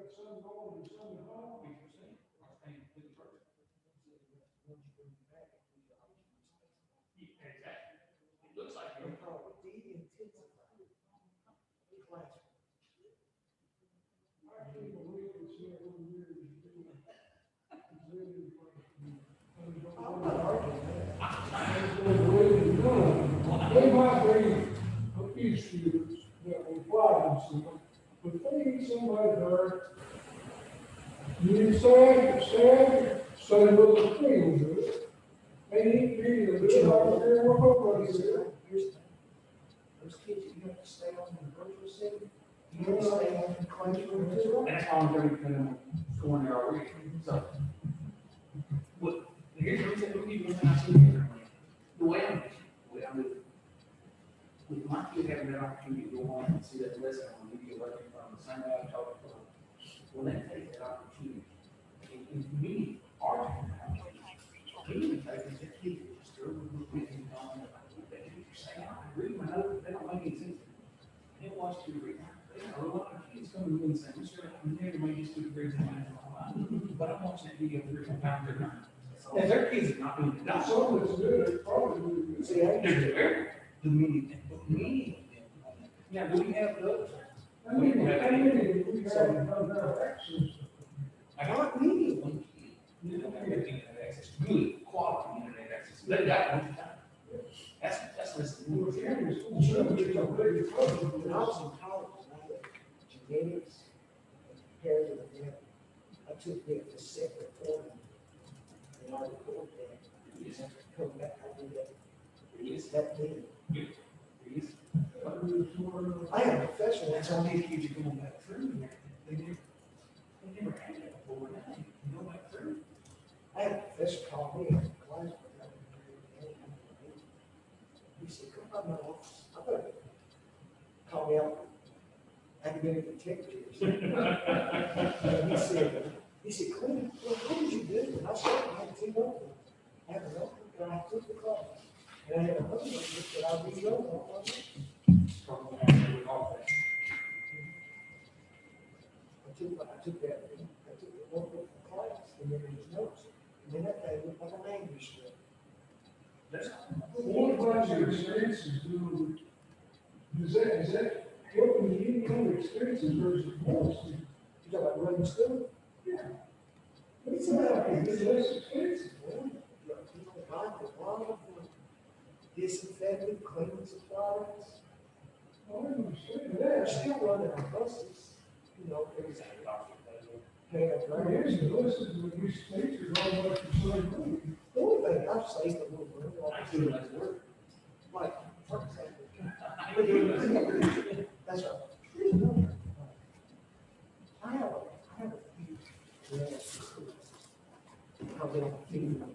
got some going and some at home. We can see. I was paying for the first. Exactly. It looks like you're. I can't believe it's here over here. They might be a few students that will fly themselves, but they need somebody there. You sad, so they will feel good. They need to be a little out there with nobody's there. Those kids, you have to stay on the virtual city. You have to stay on the classroom too. That's how I'm going to going there already. So, well, here's the reason we keep looking at the way I'm with my kid having that opportunity to go on and see that lesson on media learning from the same way I talked about. When they take that opportunity, and we are we need to take that kid just throw them with him on the say, I agree, my husband, they don't make any sense. They watch you read. A lot of kids come to me and say, Mr. I'm here to make this good grades in my but I'm watching that video 3 times a night. And their kids are not doing it. Not some that's good, it's probably good. See, I There's the many of them. Now, do we have those? I mean, we have access. not meeting. You don't have internet access, good quality internet access. They got one time. That's listening. When I was in college, I had genetics and comparative anatomy. I took that to separate form, and I record that. Just have to come back, I do that. It's that big. I had a professor That's that's how on many kids are going back through there. They never had that before. Now you can go back through. I had a professor call me after class. He said, come by my office. I better call me out academic integrity. And he said, Clint, well, what did you do? And I said, I had 2 notebooks. I had a notebook and I took the class. And I had another notebook that I rewrote on my notes. I took that notebook from class and then his notes. And then that thing looked like a manuscript. What about your experiences doing? Is that helping you know experiences versus most? You talking about running school? Yeah. It's about It's less expensive. well, you know, buy a lot of disinfectant, cleaning supplies. I understand They're that. still running our buses, you know, every day. Paying our Yes, drivers. the lessons with these teachers all like the same thing. The only thing I've saved a little bit, Actually, that's work. like, for example, that's right. I have a few grants for schools. Because they don't feed them.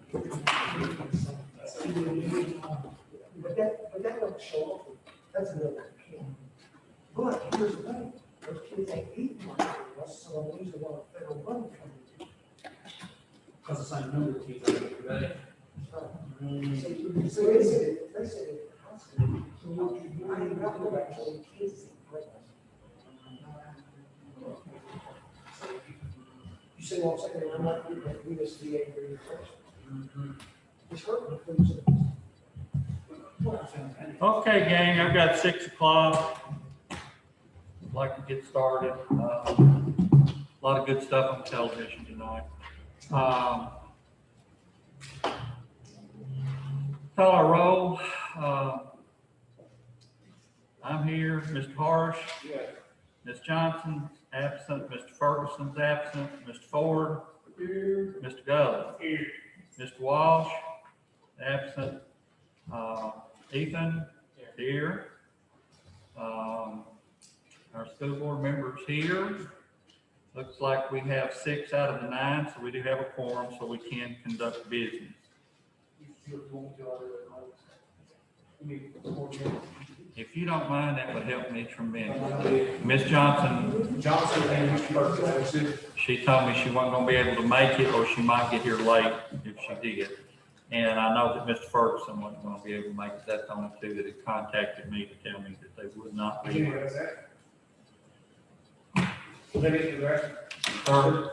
But that don't show up. That's another kid. But here's the thing, those kids ain't eating much, so I'm losing a lot of federal money coming in. Because the same number of kids are today. So they said at high school, So what you do, I ain't got no actual kids in grade. You see what I'm saying? I'm not getting that USDA reimbursement. It's hurting the food service. Okay, gang, I've got 6 o'clock. I'd like to get started. A lot of good stuff on television tonight. Call our roll. I'm here. Mr. Harsh. Yes. Ms. Johnson, absent. Mr. Ferguson's absent. Mr. Ford. here, Mr. Gully. Mr. Walsh, absent. Ethan, here. Our school board members here. Looks like we have 6 out of the 9, so we do have a quorum, so we can conduct business. If you don't mind, that would help me tremendously. Ms. Johnson, And Mr. Perkins. she told me she wasn't gonna be able to make it, or she might get here late if she did. And I know that Mr. Ferguson wasn't gonna be able to make it. That's the only 2 that had contacted me to tell me that they would not be. Will they get the rest? Third,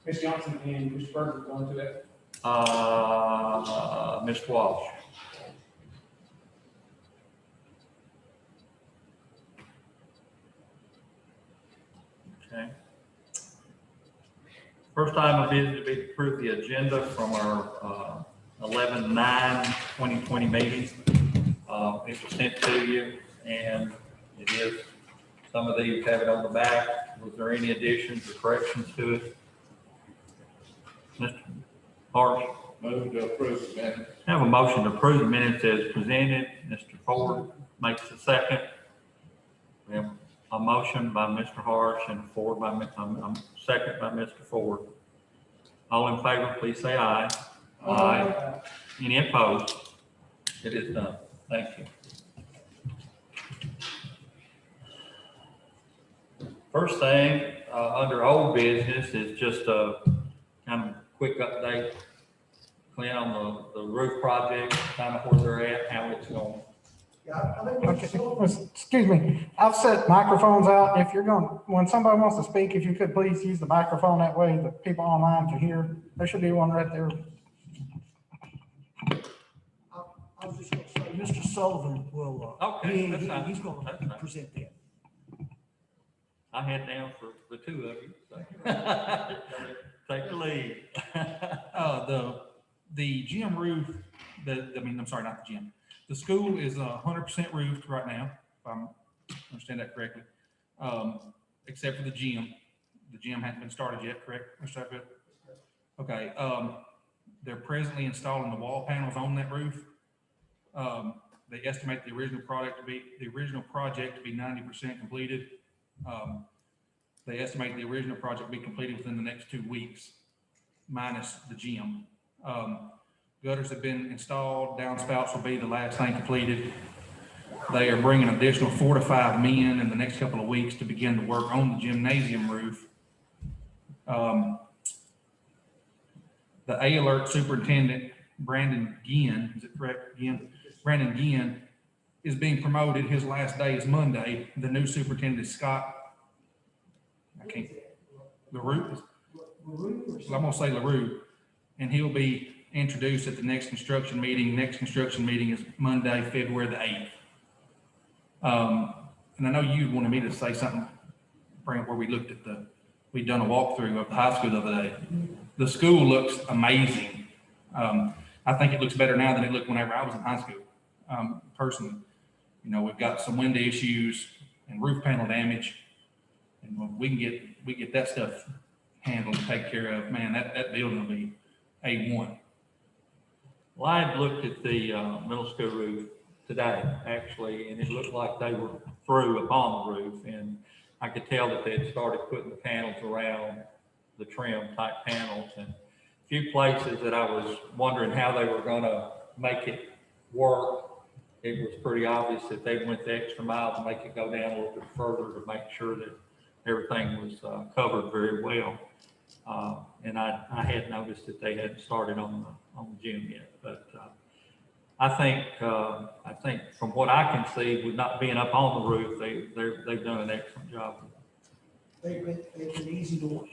Ms. Johnson and Mr. Burns are going to that. Ms. Walsh. Okay. First item of business to be to approve the agenda from our 11/9/2020 meeting. It was sent to you, and it is, some of these have it on the back. Was there any additions or corrections to it? Mr. Harsh? Move to approve the minutes. I have a motion to approve the minutes as presented. Mr. Ford makes the second. We have a motion by Mr. Harsh and Ford by, second by Mr. Ford. All in favor, please say aye. Aye. Any opposed? It is done. Thank you. First thing, under old business is just a kind of quick update, Clint, on the roof project, kind of where they're at, how it's going. Yeah, I think Okay, so. excuse me, I've set microphones out. If you're going, when somebody wants to speak, if you could please use the microphone, that way the people online can hear. There should be one right there. I was just gonna say, Mr. Sullivan will, Okay, that's fine. he's That's gonna fine. present that. I had down for the two of you, so. Take the lead. The gym roof, I'm sorry, not the gym. The school is 100% roofed right now, if I understand that correctly. Except for the gym. The gym hasn't been started yet, correct, Mr. Sheffield? Okay, they're presently installing the wall panels on that roof. They estimate the original project to be 90% completed. They estimate the original project to be completed within the next 2 weeks, minus the gym. Gutters have been installed, downspouts will be the last thing completed. They are bringing an additional 4 to 5 men in the next couple of weeks to begin to work on the gymnasium roof. The A-Alert superintendent, Brandon Ginn, is it correct, Ginn? Brandon Ginn is being promoted. His last day is Monday. The new superintendent is Scott. LaRue. I'm gonna say LaRue, and he'll be introduced at the next construction meeting. Next construction meeting is Monday, February the 8th. And I know you wanted me to say something, bring up where we looked at we'd done a walkthrough of the high school the other day. The school looks amazing. I think it looks better now than it looked whenever I was in high school. Personally, we've got some wind issues and roof panel damage, and when we get that stuff handled and taken care of, man, that building will be A1. Well, I had looked at the middle school roof today, actually, and it looked like they were through upon the roof, and I could tell that they had started putting the panels around the trim type panels, and a few places that I was wondering how they were going to make it work. It was pretty obvious that they went the extra mile to make it go down a little bit further to make sure that everything was covered very well. And I had noticed that they hadn't started on the gym yet, but I think from what I can see, with not being up on the roof, they've done an excellent job. They've been easy to work.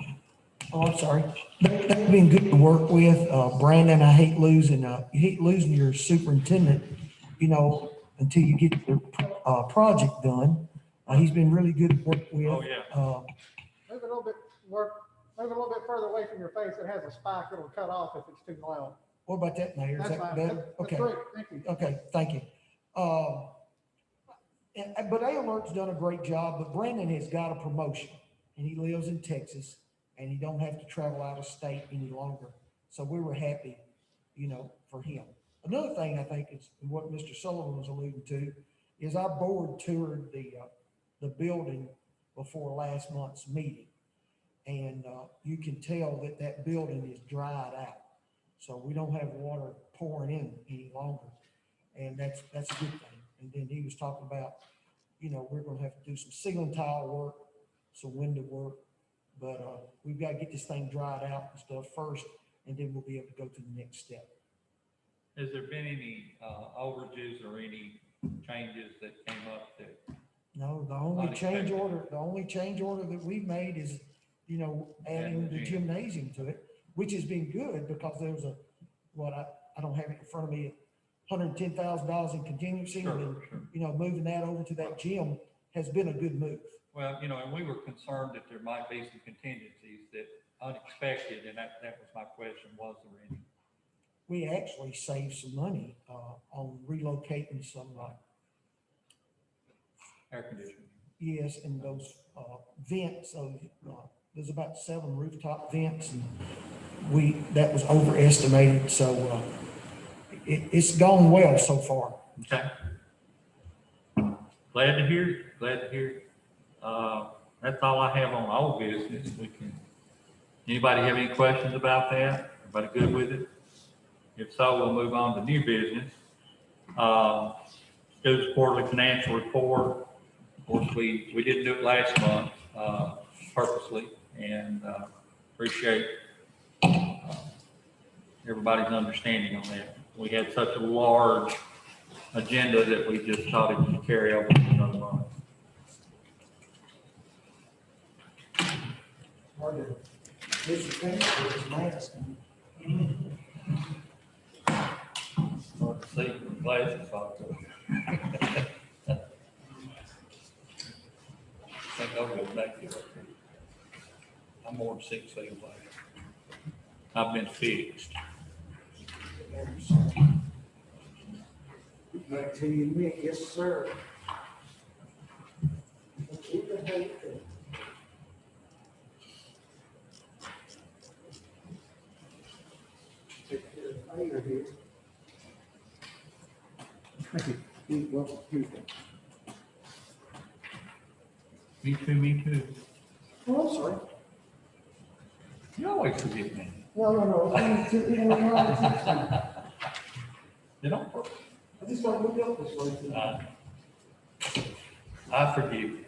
Oh, I'm sorry. They've been good to work with. Brandon, I hate losing your superintendent, until you get the project done. He's been really good to work with. Oh, yeah. Move a little bit further away from your face. It has a spike that'll cut off if it's too loud. What about that, Mayor? Is That's that fine. better? That's Okay. great. Thank you. Okay, thank you. But A-Alert's done a great job, but Brandon has got a promotion, and he lives in Texas, and he don't have to travel out of state any longer. So we were happy, for him. Another thing I think is what Mr. Sullivan was alluding to is our board toured the building before last month's meeting. And you can tell that building is dried out. So we don't have water pouring in any longer. And that's a good thing. And then he was talking about, we're gonna have to do some ceiling tile work, some window work. But we've got to get this thing dried out and stuff first, and then we'll be able to go to the next step. Has there been any overages or any changes that came up that? No, the only change order that we've made is you know, adding the gymnasium to it, which has been good because there was I don't have it in front of me, $110,000 in contingency. Sure, And, sure. you know, moving that over to that gym has been a good move. Well, you know, and we were concerned that there might be some contingencies that unexpected, and that was my question, was there any? We actually saved some money, on relocating some, Air conditioning. yes, and those, vents of, there's about 7 rooftop vents, and that was overestimated, so, it's gone well so far. Okay. Glad to hear it, glad to hear it. That's all I have on old business. Anybody have any questions about that? Everybody good with it? If so, we'll move on to new business. School's quarterly financial report. Of course, we didn't do it last month, purposely, and, appreciate, everybody's understanding on that. We had such a large agenda that we just thought it would carry over to another month. Hard to miss your fingers with his mask. Hard to see with glasses on. I think I'll go back there. I'm more than 6 feet away. I've been fixed. Back to you, Nick. Yes, sir. Me too. Oh, I'm sorry. You always forget me. No. I You know, just don't look up this way. I forgive you.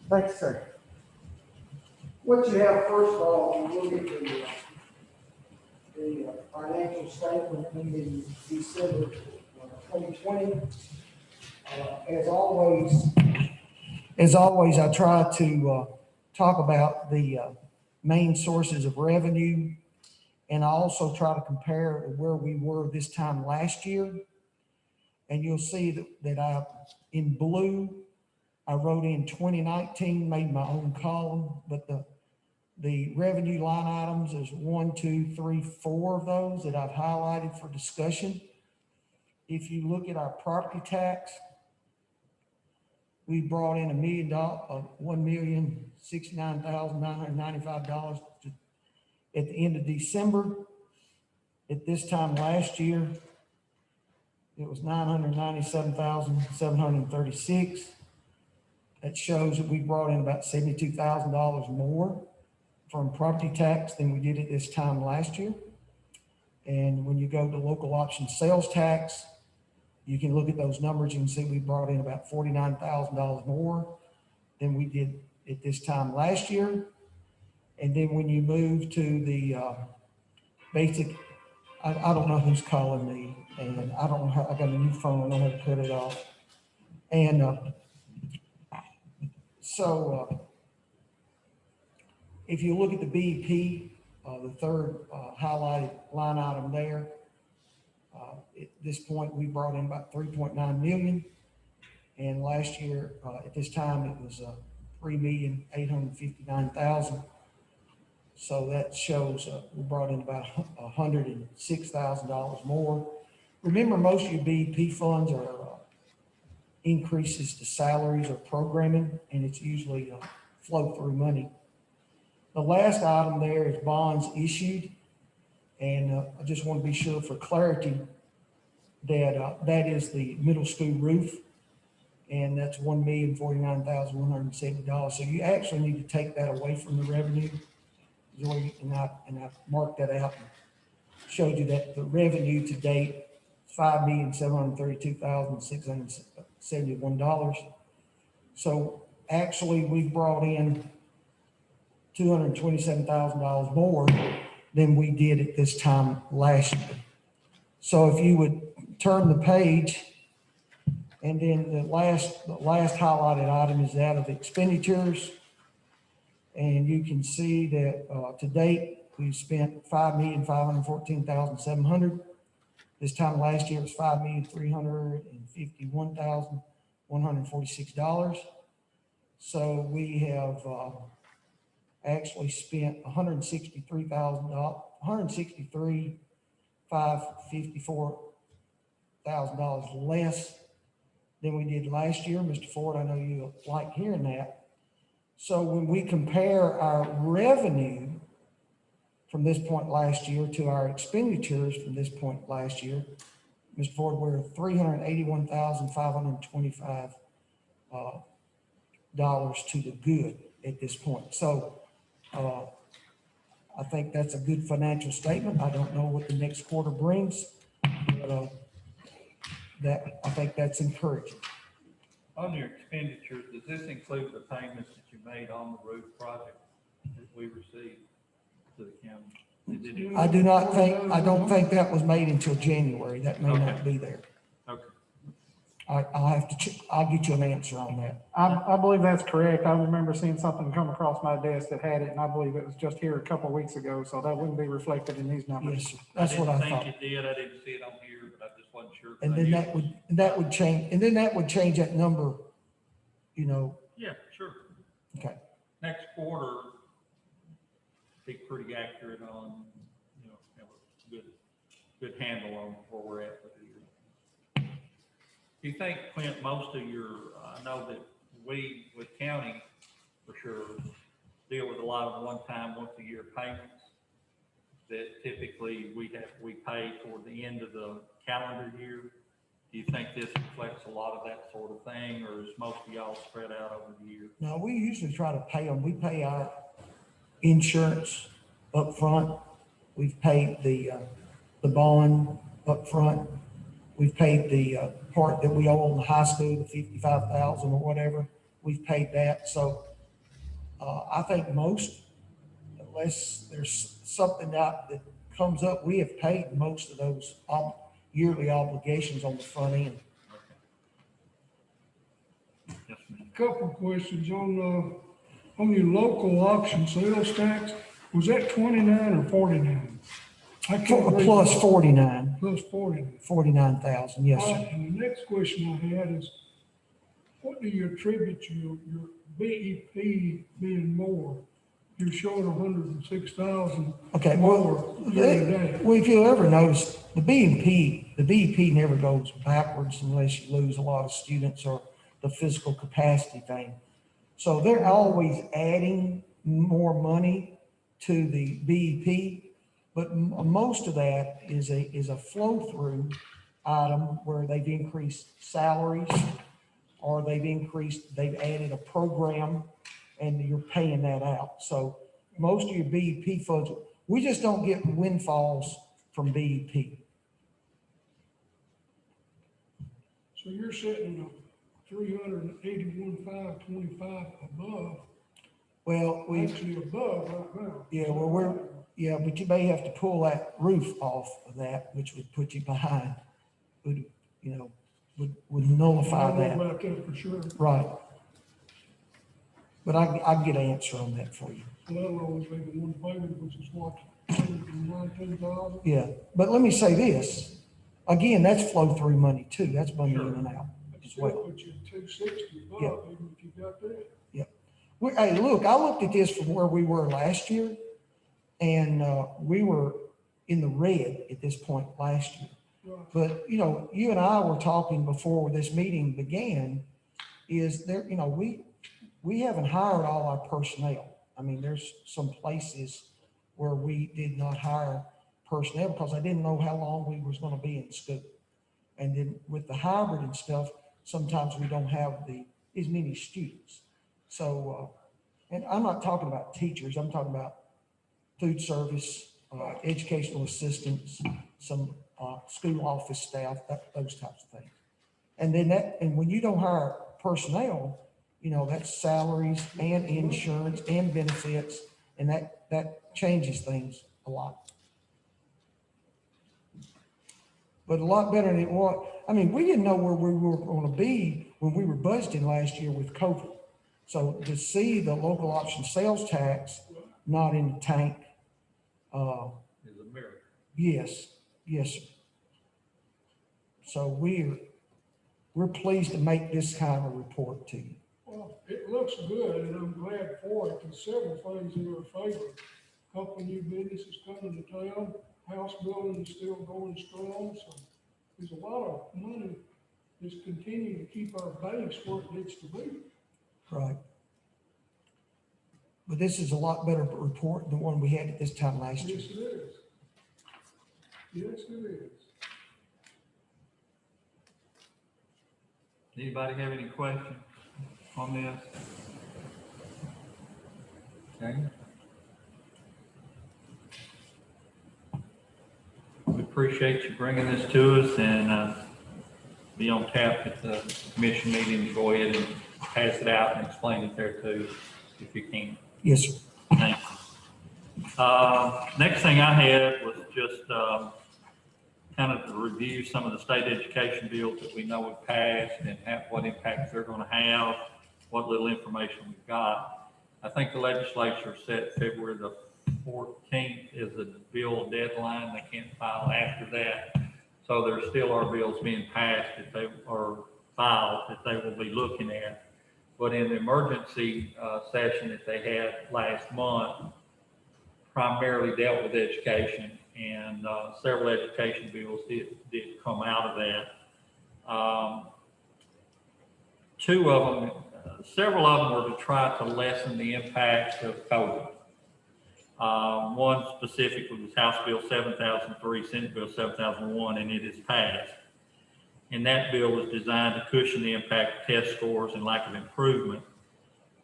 Thanks, sir. What you have, first of all, you look at the financial statement ending December 2020. As always, I try to talk about the main sources of revenue, and I also try to compare where we were this time last year. And you'll see that in blue, I wrote in 2019, made my own column, but the revenue line items is 1, 2, 3, 4 of those that I've highlighted for discussion. If you look at our property tax, we brought in $1,069,995 at the end of December. At this time last year, it was $997,736. That shows that we brought in about $72,000 more from property tax than we did at this time last year. And when you go to local option sales tax, you can look at those numbers and see we brought in about $49,000 more than we did at this time last year. And then when you move to the basic, I don't know who's calling me, and I don't know how, I got a new phone, I don't know how to cut it off. And if you look at the BEP, the third highlighted line item there, at this point, we brought in about 3.9 million. And last year, at this time, it was 3,859,000. So that shows we brought in about $106,000 more. Remember, most of your BEP funds are increases to salaries or programming, and it's usually flow through money. The last item there is bonds issued. And I just want to be sure for clarity that that is the middle school roof, and that's $1,049,170. So you actually need to take that away from the revenue. And I marked that out and showed you that the revenue to date is $5,732,671. So actually, we've brought in $227,000 more than we did at this time last year. So if you would turn the page, and then the last highlighted item is that of expenditures. And you can see that, to date, we've spent $5,514,700. This time last year it was $5,351,146. So we have, actually spent $163,554,000 less than we did last year. Mr. Ford, I know you like hearing that. So when we compare our revenue from this point last year to our expenditures from this point last year, Mr. Ford, we're $381,525 to the good at this point. So I think that's a good financial statement. I don't know what the next quarter brings, but I think that's encouraging. On your expenditures, does this include the payments that you made on the roof project that we received to the county? I don't think that was made until January. That may not be there. Okay. I'll have to check. I'll get you an answer on that. I believe that's correct. I remember seeing something come across my desk that had it, and I believe it was just here a couple of weeks ago, so that wouldn't be reflected in these numbers. Yes, sir. That's what I thought. I didn't think it did. I didn't see it on here, but I just wasn't sure. And then that would change that number, you know. Yeah, sure. Okay. Next quarter, be pretty accurate on, have a good handle on where we're at with the year. Do you think, Clint, most of your, I know that we with county for sure deal with a lot of one-time, once-a-year payments that typically we pay toward the end of the calendar year. Do you think this reflects a lot of that sort of thing, or is most of y'all spread out over the year? No, we usually try to pay them. We pay our insurance up front. We've paid the bond up front. We've paid the part that we owe on the high school, the $55,000 or whatever. We've paid that. So I think most, unless there's something out that comes up, we have paid most of those yearly obligations on the front end. Yes, ma'am. Couple of questions on your local auction sales tax. Was that 29 or 49? I can't read. Plus 49. Plus 40. 49,000, yes, All sir. right, and the next question I had is, what do you attribute your BEP being more? You're showing 106,000 Okay, more year to date. well, if you ever notice, the BEP never goes backwards unless you lose a lot of students or the physical capacity thing. So they're always adding more money to the BEP, but most of that is a flow-through item where they've increased salaries or they've added a program and you're paying that out. So most of your BEP funds, we just don't get windfalls from BEP. So you're sitting at 381,525 above, Well, actually above right now. yeah, well, but you may have to pull that roof off of that, which would put you behind, would nullify I don't that. know about that for sure. Right. But I get an answer on that for you. Let alone maybe one payment, which is what, 119,000? Yeah, but let me say this, again, that's flow through money too, that's money in Sure. and out as Still well. put you at 260 above, Yeah. even if you got that. Hey, look, I looked at this from where we were last year, and we were in the red at this point last year. Right. But, you and I were talking before this meeting began, is there, we haven't hired all our personnel. I mean, there's some places where we did not hire personnel because I didn't know how long we was going to be in school. And then with the hybrid and stuff, sometimes we don't have as many students. So, and I'm not talking about teachers, I'm talking about food service, educational assistants, some school office staff, those types of things. And then and when you don't hire personnel, that's salaries and insurance and benefits, and that changes things a lot. But a lot better than it was. I mean, we didn't know where we were going to be when we were budgeting last year with COVID. So to see the local option sales tax not in the tank, Is a miracle. yes, yes, sir. So we're pleased to make this kind of report to you. Well, it looks good, and I'm glad for it. There's several things in our favor. Couple new businesses coming to town, house building is still going strong, so there's a lot of money that's continuing to keep our base where it needs to be. Right. But this is a lot better report than the one we had at this time last year. Yes, it is. Yes, it is. Anybody have any questions on this? Okay. We appreciate you bringing this to us, and be on tap at the commission meeting to go ahead and pass it out and explain it there too, if you can. Yes, sir. Thank you. Next thing I had was just kind of to review some of the state education bills that we know have passed and what impacts they're going to have, what little information we've got. I think the legislature set February the 14th is the bill deadline. They can't file after that. So there still are bills being passed that they are filed that they will be looking at. But in the emergency session that they had last month, primarily dealt with education, and several education bills did come out of that. Several of them were to try to lessen the impact of COVID. One specifically was House Bill 7003, Senate Bill 7001, and it is passed. And that bill was designed to cushion the impact of test scores and lack of improvement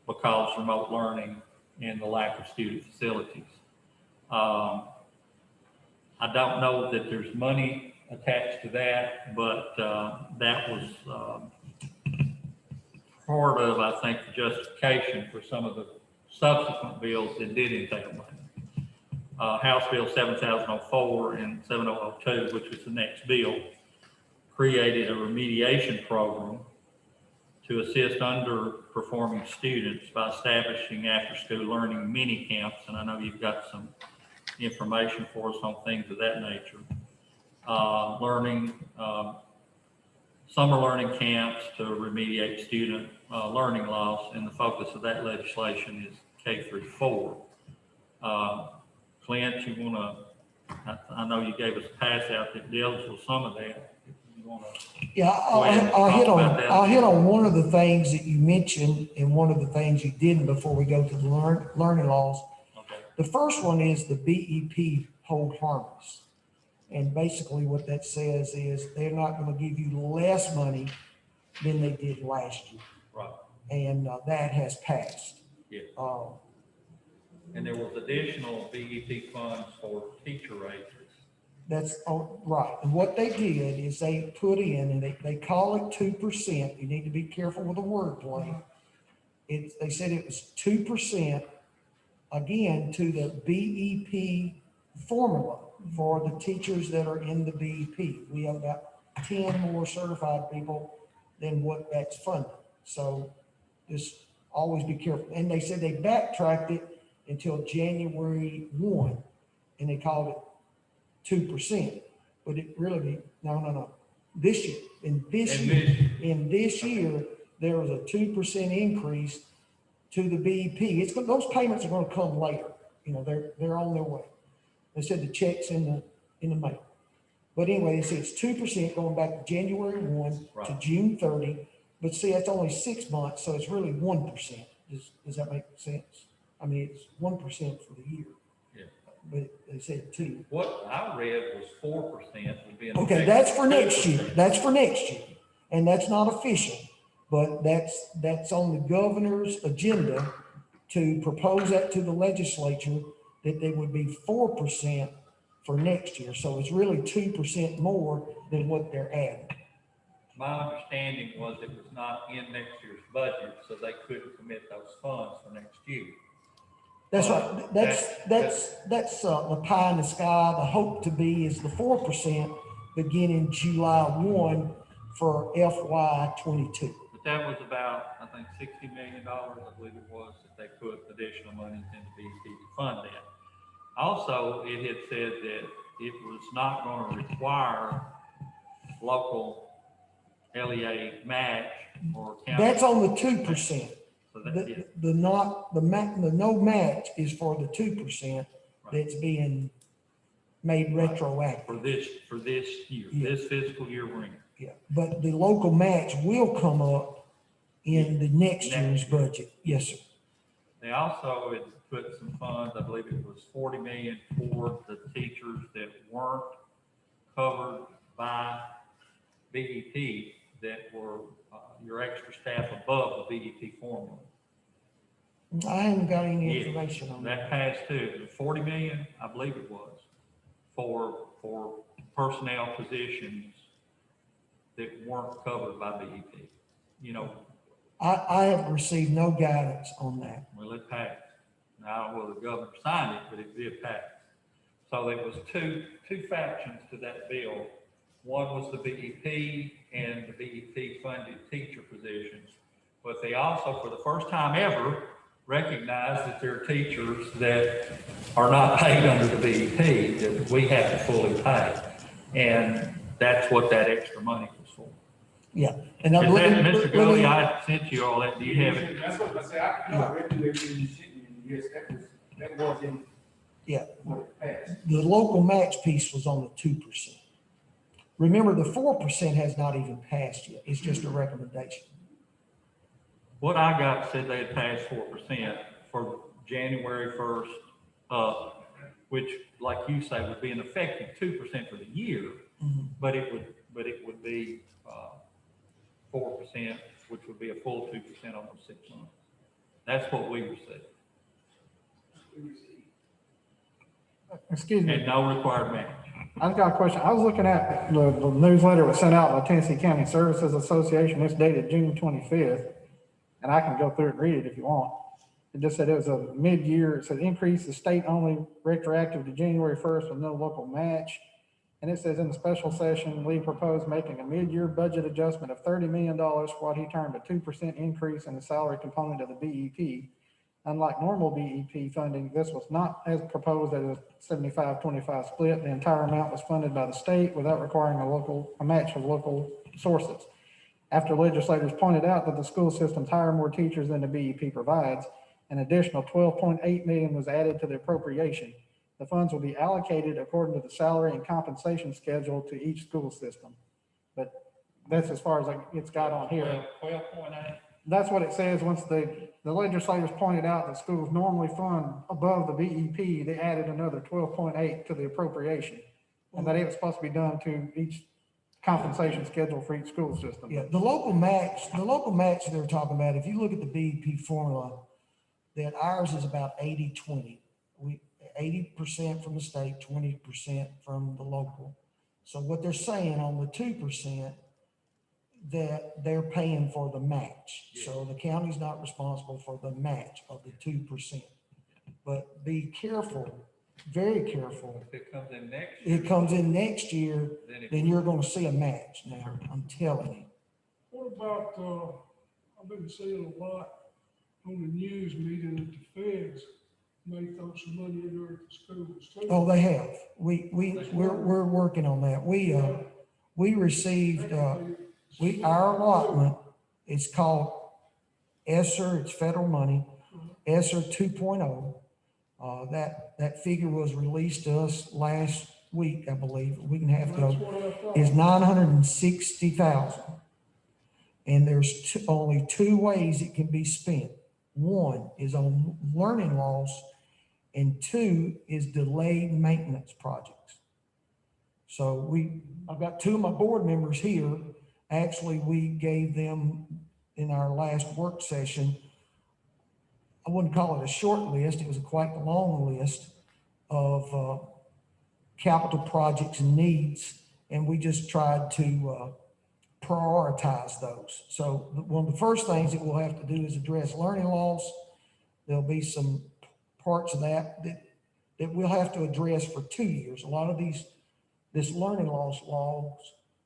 because of remote learning and the lack of student facilities. I don't know that there's money attached to that, but that was part of, I think, the justification for some of the subsequent bills that did entail money. House Bill 7004 and 7002, which was the next bill, created a remediation program to assist underperforming students by establishing after-school learning mini camps. And I know you've got some information for us on things of that nature. Summer learning camps to remediate student learning loss, and the focus of that legislation is K-4. Clint, you want to, I know you gave us a pass out that deals with some of that. You want to? Yeah, I'll hit on one of the things that you mentioned and one of the things you didn't before we go to the learning laws. Okay. The first one is the BEP hold harmless. And basically what that says is they're not going to give you less money than they did last year. Right. And that has passed. Yeah. And there was additional BEP funds for teacher raises. That's right. And what they did is they put in, and they call it 2%. You need to be careful with the wordplay. They said it was 2%, again, to the BEP formula for the teachers that are in the BEP. We have about 10 more certified people than what that's funded. So just always be careful. And they said they backtracked it until January 1, and they called it 2%. But it really, no. This year, in this year, there was a 2% increase to the BEP. Those payments are going to come later. You know, they're on their way. They said the check's in the mail. But anyway, they said it's 2% going back to January 1 right. to June 30. But see, that's only 6 months, so it's really 1%. Does that make sense? I mean, it's 1% for the year. Yeah. But they said 2. What I read was 4% would be an Okay, that's for next year. That's for next year. And that's not official, but that's on the governor's agenda to propose that to the legislature, that they would be 4% for next year. So it's really 2% more than what they're adding. My understanding was it was not in next year's budget, so they couldn't commit those funds for next year. That's right. That's the pie in the sky. The hope to be is the 4% beginning July 1 for FY22. But that was about, I think, $60 million, I believe it was, that they put additional money into BEP to fund that. Also, it had said that it was not going to require local LEA match or county. That's on the 2%. So that, yeah, The not, the no match is for the 2% that's being made retroactive. for this year, Yeah. this fiscal year we're in. Yeah, but the local match will come up in the next year's budget. Yes, sir. They also had put some funds, I believe it was 40 million for the teachers that weren't covered by BEP, that were your extra staff above the BEP formula. I haven't got any Yeah, information on that. that passed too. The 40 million, I believe it was, for personnel positions that weren't covered by BEP. You know, I have received no guidance on that. well, it passed. Now, I don't know whether the governor signed it, but it did pass. So there was two factions to that bill. One was the BEP and the BEP funded teacher positions. But they also, for the first time ever, recognized that there are teachers that are not paid under the BEP, that we have to fully pay. And that's what that extra money was for. Yeah. And Is that, Mr. Gully, I sent you all that. Do you have it? That's what I say, I read through everything you sent me, and yes, that was in. Yeah. What it passed. The local match piece was on the 2%. Remember, the 4% has not even passed yet. It's just a recommendation. What I got said they had passed 4% for January 1st up, which, like you say, would be an effective 2% for the year, but it would be 4%, which would be a full 2% on those 6 months. That's what we received, Excuse me. and no required match. I've got a question. I was looking at the newsletter that was sent out by Tennessee County Services Association. It's dated June 25th, and I can go through it and read it if you want. It just said it was a mid-year. It said increase the state-only retroactive to January 1st with no local match. And it says in the special session, Lee proposed making a mid-year budget adjustment of $30 million for what he termed a 2% increase in the salary component of the BEP. Unlike normal BEP funding, this was not as proposed as a 75-25 split. The entire amount was funded by the state without requiring a match of local sources. After legislators pointed out that the school systems hire more teachers than the BEP provides, an additional $12.8 million was added to the appropriation. The funds will be allocated according to the salary and compensation schedule to each school system. But that's as far as it's got on here. 12.8. That's what it says. Once the legislators pointed out that schools normally fund above the BEP, they added another 12.8 to the appropriation. And that it was supposed to be done to each compensation schedule for each school system. Yeah, the local match they're talking about, if you look at the BEP formula, that ours is about 80-20. 80% from the state, 20% from the local. So what they're saying on the 2%, that they're paying for the match. Yeah. So the county's not responsible for the match of the 2%. But be careful, very careful. If it comes in next year. It comes in next year, then you're going to see a match now. I'm telling you. What about, I've been seeing a lot on the news meeting that the feds may throw some money in there at the schools too. Oh, they have. We're working on that. We received, our allotment is called ESSER, it's federal money, ESSER 2.0. That figure was released to us last week, I believe, a week and a half ago, is $960,000. And there's only 2 ways it can be spent. 1 is on learning loss, and 2 is delayed maintenance projects. So I've got 2 of my board members here. Actually, we gave them in our last work session, I wouldn't call it a short list, it was quite a long list of capital projects and needs, and we just tried to prioritize those. So one of the first things that we'll have to do is address learning loss. There'll be some parts of that we'll have to address for 2 years. A lot of this learning loss laws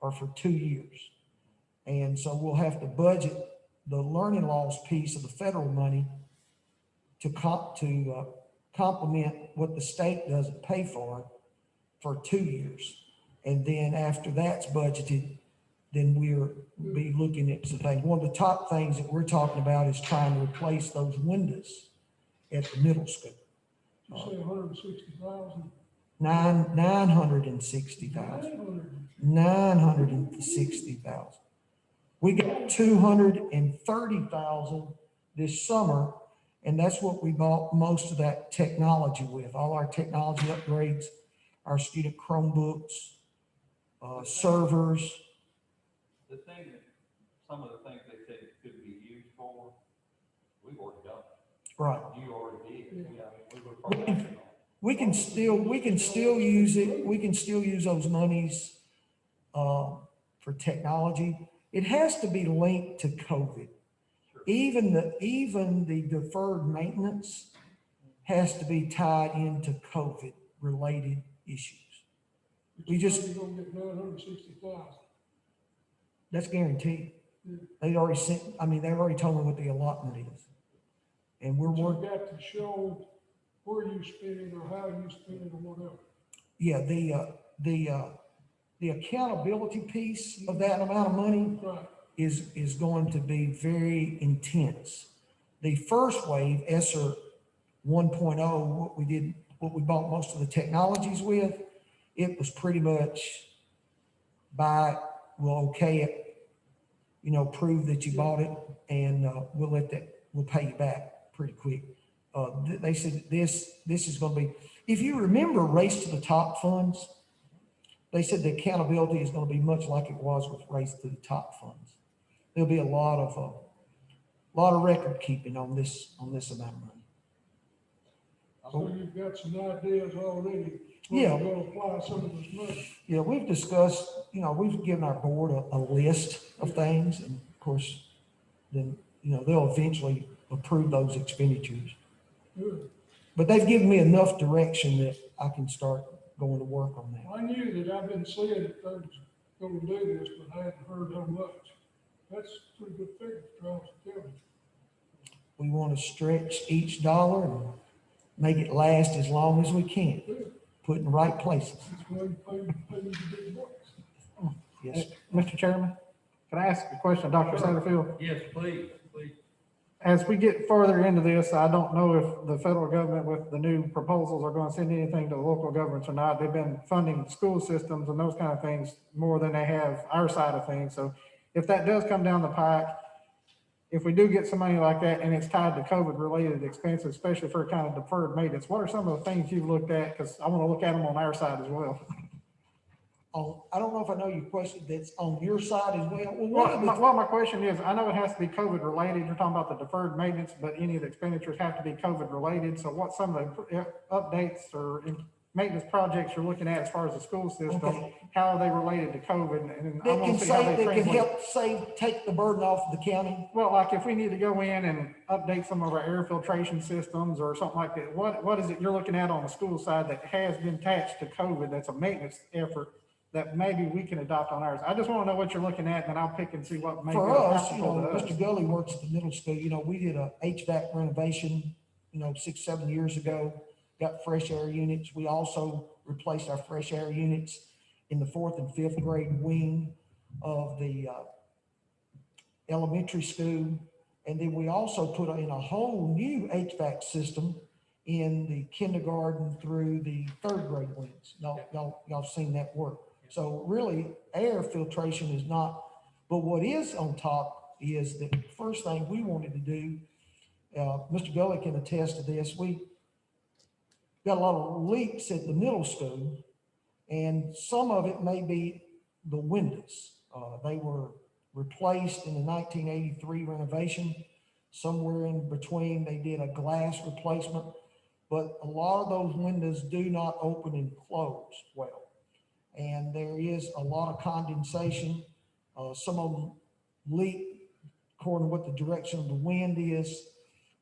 are for 2 years. And so we'll have to budget the learning loss piece of the federal money to complement what the state doesn't pay for 2 years. And then after that's budgeted, then we'll be looking at some things. One of the top things that we're talking about is trying to replace those windows at the middle school. You say 160,000? 960,000. 960,000. We got 230,000 this summer, and that's what we bought most of that technology with. All our technology upgrades, our student Chromebooks, servers. The thing that, some of the things they said it could be used for, we've already done. Right. You already did. Yeah. Yeah, I mean, we were part of it. We can still use it. We can still use those monies for technology. It has to be linked to COVID. Even the deferred maintenance has to be tied into COVID related issues. We just, You're gonna get 960,000. that's guaranteed. Yeah. They've already sent, I mean, they've already told me what the allotment is. And we're But you working, got to show where you spend it or how you spend it or whatever. yeah, the accountability piece of that amount of money Right. is going to be very intense. The first wave, ESSER 1.0, what we bought most of the technologies with, it was pretty much buy it, we'll okay it, prove that you bought it, and we'll pay you back pretty quick. They said this is going to be, if you remember Race to the Top funds, they said the accountability is going to be much like it was with Race to the Top funds. There'll be a lot of record keeping on this amount of money. So you've got some ideas already. Yeah. Where you're gonna apply some of this money. Yeah, we've discussed, we've given our board a list of things, and of course, then, they'll eventually approve those expenditures. Good. But they've given me enough direction that I can start going to work on that. I knew that I've been saying that they was gonna do this, but I hadn't heard how much. That's a pretty good figure, Trousdale County. We want to stretch each dollar and make it last as long as we can, Good. put in the right places. That's why you pay the big bucks. Yes, sir. Mr. Chairman, can I ask a question, of Dr. Satterfield? Yes, please. As we get further into this, I don't know if the federal government with the new proposals are going to send anything to the local governments or not. They've been funding school systems and those kind of things more than they have our side of things. So if that does come down the pike, if we do get some money like that and it's tied to COVID related expenses, especially for kind of deferred maintenance, what are some of the things you've looked at? Because I want to look at them on our side as well. I don't know if I know your question, that's on your side as well. Well, My question is, I know it has to be COVID related. You're talking about the deferred maintenance, but any of the expenditures have to be COVID related. So what some of the updates or maintenance projects you're looking at as far as the school system, Okay. how are they related to COVID? And I that want can to see how say, they that can translate. help take the burden off of the county. Well, like if we need to go in and update some of our air filtration systems or something like that, what is it you're looking at on the school side that has been attached to COVID that's a maintenance effort that maybe we can adopt on ours? I just want to know what you're looking at, and then I'll pick and see what may be For us, applicable to us. Mr. Gully works at the middle school, we did a HVAC renovation, 6-7 years ago, got fresh air units. We also replaced our fresh air units in the 4th and 5th grade wing of the elementary school. And then we also put in a whole new HVAC system in the kindergarten through the 3rd grade wings. Y'all seen that work. So really, air filtration is not, but what is on top is the first thing we wanted to do, Mr. Gully can attest to this, we got a lot of leaks at the middle school, and some of it may be the windows. They were replaced in the 1983 renovation. Somewhere in between, they did a glass replacement, but a lot of those windows do not open and close well. And there is a lot of condensation. Some of them leak according to what the direction of the wind is.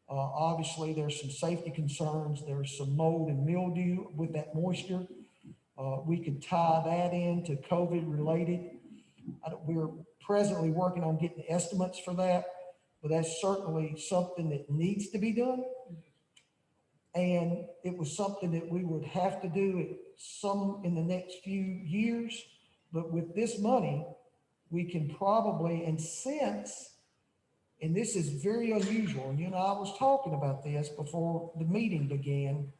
Obviously, there's some safety concerns. There's some mold and mildew with that moisture. We could tie that into COVID related. We're presently working on getting estimates for that. but that's certainly something that needs to be done. And it was something that we would have to do in the next few years. But with this money, we can probably, and this is very unusual, and I was talking about this before the meeting began,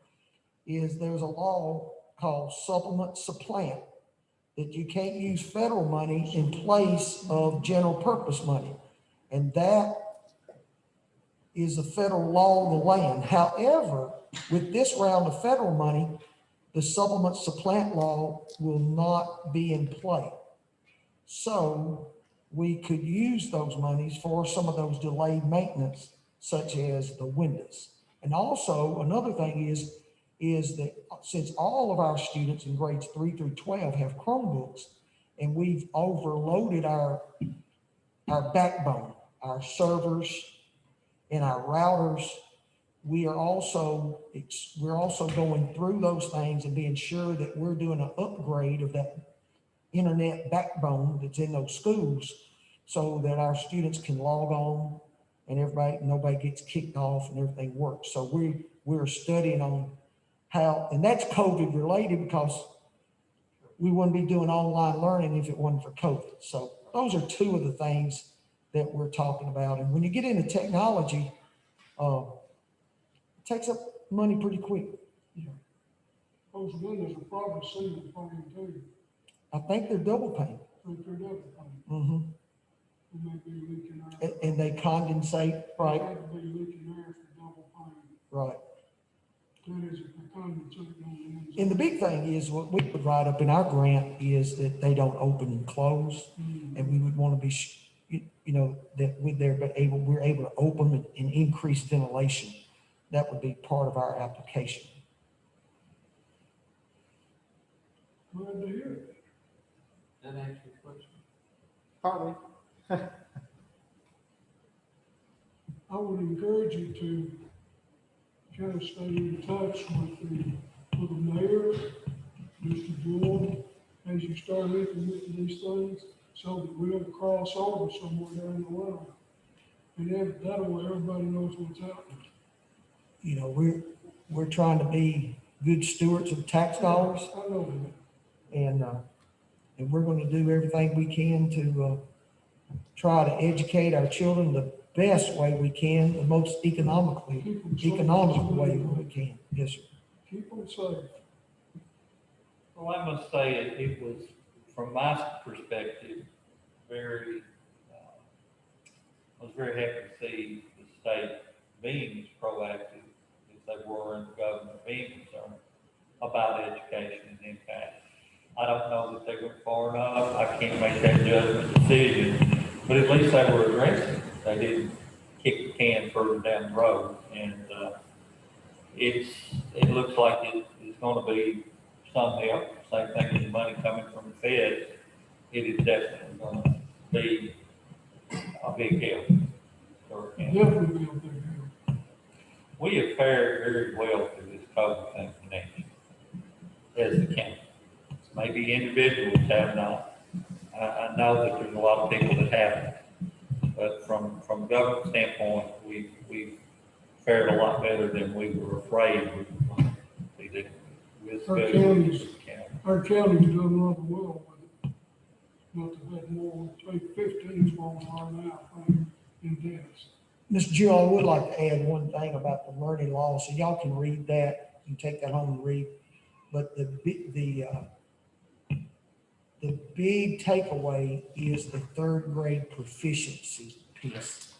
is there's a law called supplement supplant, that you can't use federal money in place of general purpose money. And that is a federal law of the land. However, with this round of federal money, the supplement supplant law will not be in play. So we could use those monies for some of those delayed maintenance, such as the windows. And also another thing is that since all of our students in grades 3 through 12 have Chromebooks, and we've overloaded our backbone, our servers and our routers, we're also going through those things and being sure that we're doing an upgrade of that internet backbone that's in those schools, so that our students can log on and nobody gets kicked off and everything works. So we're studying on how, and that's COVID related, because we wouldn't be doing online learning if it wasn't for COVID. So those are two of the things that we're talking about. And when you get into technology, it takes up money pretty quick. Those windows are probably single pane too. I think they're double pane. They're double pane. Mm-hmm. They may be leaking air. And they condensate, right? They might be leaking air for double pane. Right. That is a condensate on the inside. And the big thing is, what we would write up in our grant is that they don't open and close. And we would want to be, that we're able to open and increase ventilation. That would be part of our application. Glad to hear it. That answers your question. Partly. I would encourage you to kind of stay in touch with the mayor, Mr. Jordan, as you start implementing these things, so that we don't cross over somewhere down the line. And then that way everybody knows what's happening. We're trying to be good stewards of tax dollars, I know that. and we're going to do everything we can to try to educate our children the best way we can, the most economical way we can. Yes, sir. Keep them safe. Well, I must say, it was, from my perspective, I was very happy to see the state being as proactive as they were, and the government being concerned about education and impact. I don't know that they went far enough. I can't make that judgment decision, but at least they were addressing. They didn't kick the can further down the road, and it looks like it's going to be some help. Same thing with the money coming from the Fed. It is definitely going to be a big help. Definitely be a big help. We have fared very well through this COVID thing connection as the county. Maybe individuals have not. I know that there's a lot of people that haven't, but from a government standpoint, we've fared a lot better than we were afraid we were going to be doing. Our county's done rather well with it. Not to have more, say 15 is what we are now, in Dennis. Mr. Gill, I would like to add one thing about the learning law, so y'all can read that and take that home and read. But the big takeaway is the third grade proficiency piece.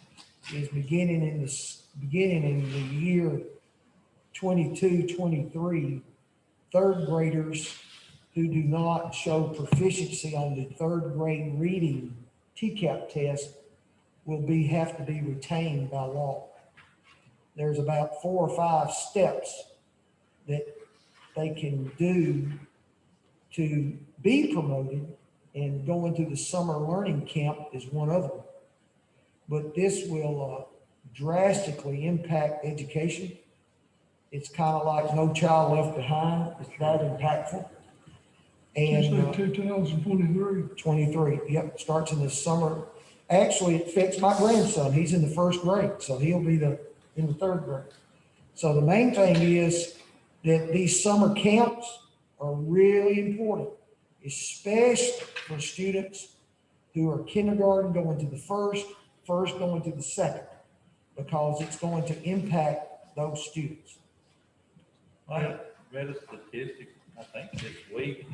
Is beginning in the year 22-23, third graders who do not show proficiency on the third grade reading TCAP test will have to be retained by law. There's about 4 or 5 steps that they can do to be promoted, and going to the summer learning camp is one of them. But this will drastically impact education. It's kind of like No Child Left Behind. It's that impactful. And You say 2023. 23, yep, starts in the summer. Actually, it affects my grandson. He's in the first grade, so he'll be in the third grade. So the main thing is that these summer camps are really important, especially for students who are kindergarten going to the first going to the second, because it's going to impact those students. I read a statistic, I think this week,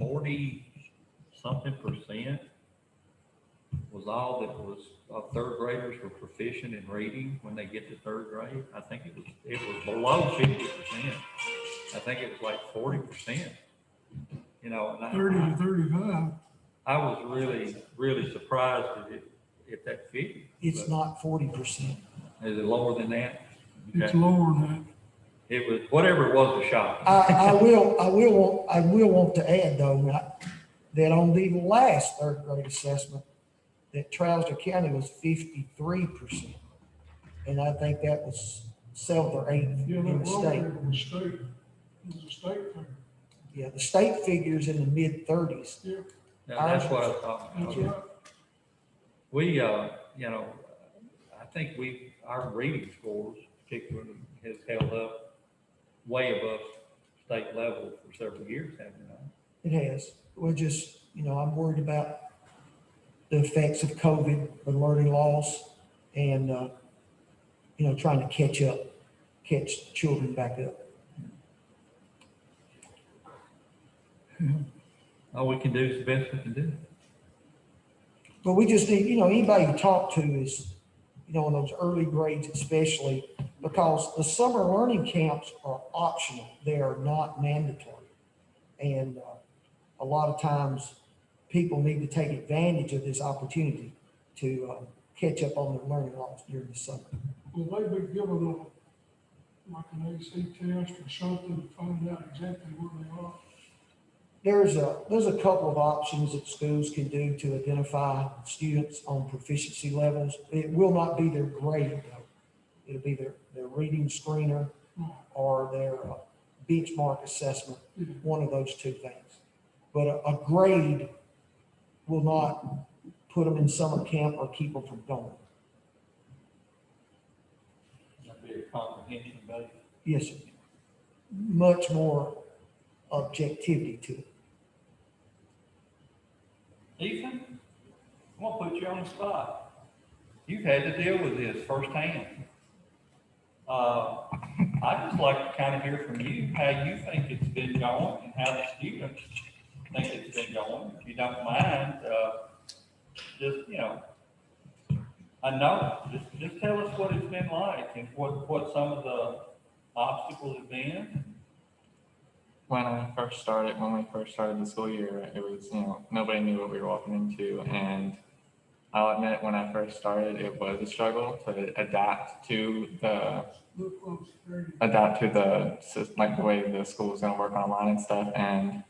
40-something% was all that was, third graders were proficient in reading when they get to third grade. I think it was below 50%. I think it was like 40%. You know, and 30 to 35. I was really surprised at that figure. It's not 40%. Is it lower than that? It's Okay. lower than that. It was, whatever it was, a shock. I will want to add though, that on the last third grade assessment, that Trousdale County was 53%. And I think that was 7th or 8th Yeah, in that the was state. the state. It was a state thing. Yeah, the state figures in the mid-30s. Yeah, Now, that's what I was talking that's about. right. We, you know, I think our reading scores particularly has held up way above state level for several years, haven't it? It has. We're just, I'm worried about the effects of COVID, the learning loss, and, trying to catch children back up. All we can do is the best we can do. But we just need, anybody you talk to is, in those early grades especially, because the summer learning camps are optional. They are not mandatory. And a lot of times people need to take advantage of this opportunity to catch up on their learning loss during the summer. Will they be given like an AC test or something to find out exactly where they are? There's a couple of options that schools can do to identify students on proficiency levels. It will not be their grade though. It'll be their reading screener or their benchmark assessment, one of those two things. But a grade will not put them in summer camp or keep them from going. That'd be a comprehension base. Yes, sir. Much more objectivity to it. Ethan, I'm gonna put you on the spot. You've had to deal with this firsthand. I'd just like to kind of hear from you how you think it's been going and how the students think it's been going. If you don't mind, just, I know, just tell us what it's been like and what some of the obstacles have been. When we first started the school year, it was, nobody knew what we were walking into. And I'll admit, when I first started, it was a struggle to adapt to the way the school was going to work online and stuff. And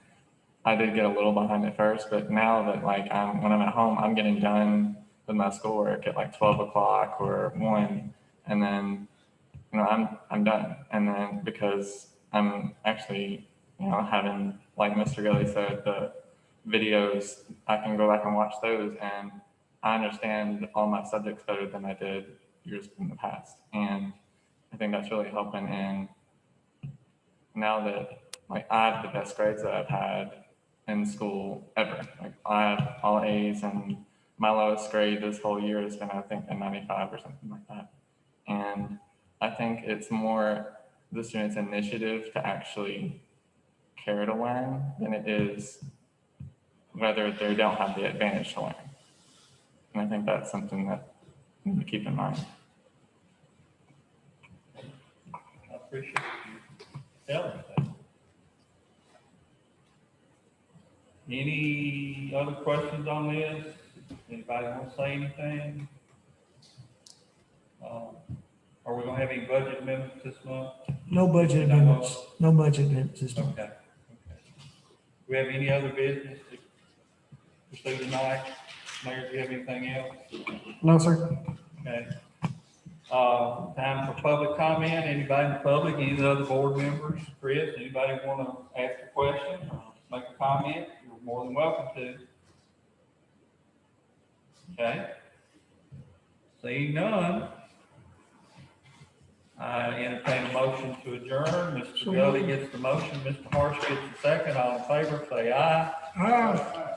I did get a little behind at first, but now that when I'm at home, I'm getting done with my schoolwork at like 12 o'clock or 1. And then, I'm done. And then because I'm actually, having, like Mr. Gilly said, the videos, I can go back and watch those, and I understand all my subjects better than I did years in the past. And I think that's really helping. And now that I have the best grades that I've had in school ever. I have all A's, and my lowest grade this whole year has been, I think, a 95 or something like that. And I think it's more the students' initiative to actually care to learn than it is whether they don't have the advantage to learn. And I think that's something that we need to keep in mind. I appreciate you telling us that. Any other questions on this? Anybody want to say anything? Are we gonna have any budget amendments this month? No budget amendments. No budget amendments this time. Okay. Do we have any other business to pursue tonight? Mayor, do you have anything else? No, sir. Okay. Time for public comment. Anybody in the public, any of the other board members? Chris, anybody want to ask a question or make a comment? You're more than welcome to. Okay. Seeing none, I entertain a motion to adjourn. Mr. Gully gets the motion, Mr. Harsh gets the second. All in favor, say aye. Ah,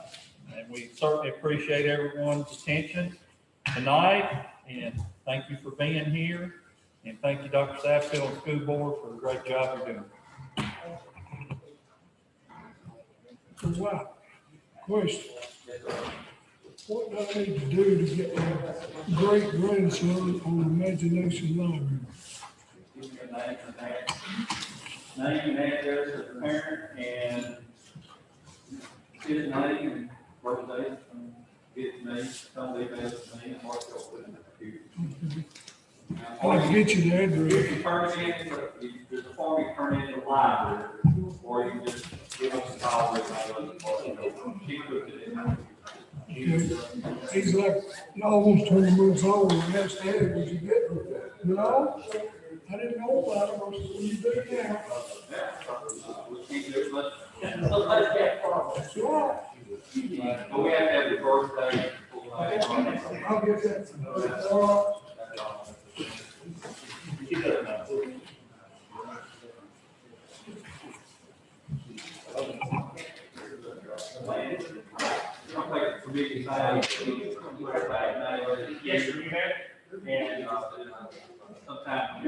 And we certainly appreciate everyone's attention tonight, and thank you for being here. And thank you, Dr. Sapphill and School Board, for the great job you're doing. wow. Question. What do I need to do to get my great grandson on Imagination Library? Give me your name and address of the parent and his name and birthday. Get to me, come leave it to me, and Mark will put it in the computer. I'll get you the address. You turn it in, there's a form you turn in the library, or you can just give us a call. She puts it in. He's like, almost 20 months old, and I asked Daddy, would you get with that? No, I didn't know about it. I said, well, you do now. We'll keep it, but. That's right. But we have to have the birthday. I'll get that. She doesn't know. Yes, sir, you have. And sometimes